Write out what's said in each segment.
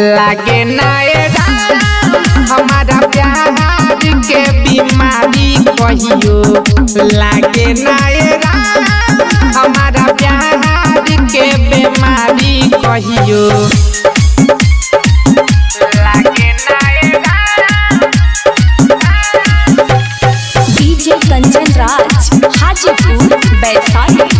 लागे नायरा हमारा प्यार के बीमारी कहियो लागे नायरा हमारा प्यार के बीमारी कहियो लागे नायरा। डीजे कंचन राज हाजीपुर वैशाली।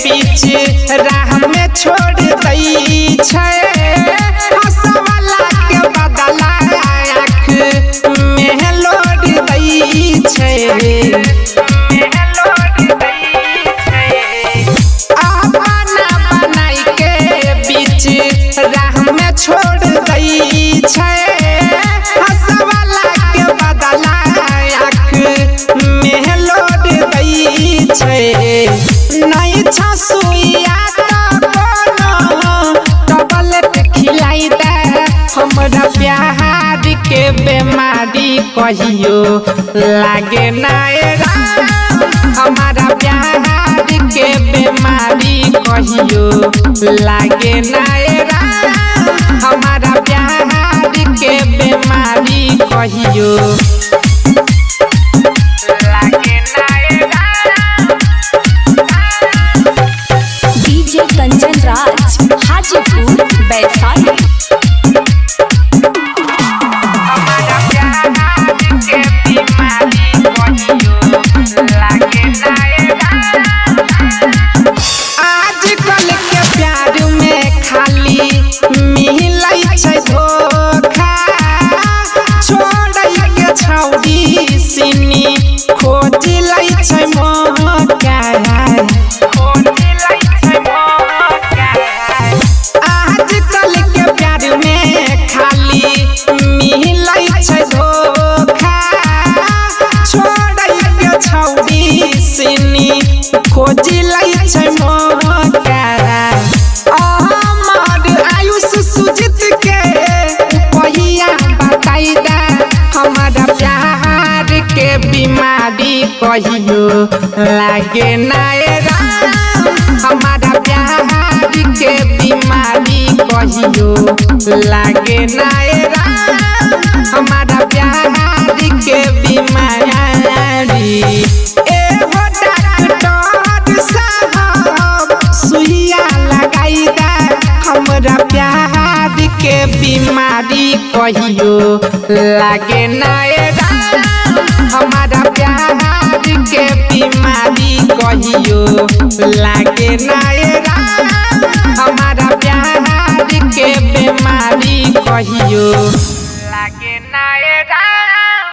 राह में छोड़ दई हंसवाला के बदला आँख में लोड दई अपना बनाई के बीच राह में छोड़ दई हंसवाला के बदला आँख में लोड दई नहीं छसुइया हमरा प्यार के बीमारी कहियो लागे नायरा हमारा प्यार के बीमारी कहियो लागे नायरा हमारा प्यार के बीमारी कहियो लागे नायरा। डीजे कंचन राज हाजीपुर वैशाली। आजकल के प्यार में खाली मिलै छै धोखा छोड़ै के छौरी सिनी खोज लै छै मौका आजकल के प्यार में खाली मिलै छै धोखा छोड़ै के छौरी सिनी खोज लै छै मौका हमर आयुष सुजित के पहिया बताई दे हमारा प्यार के बीमारी कहियो लागे नायरा हमारा प्यार के बीमारी कहियो लागे नायरा हमारा प्यार के बीमारी। हमरा प्यार के बीमारी कहियो लागे नायरा हमारा प्यार के बीमारी कहियो लागे नायरा हमारा प्यार के बीमारी कहियो लागे नायरा।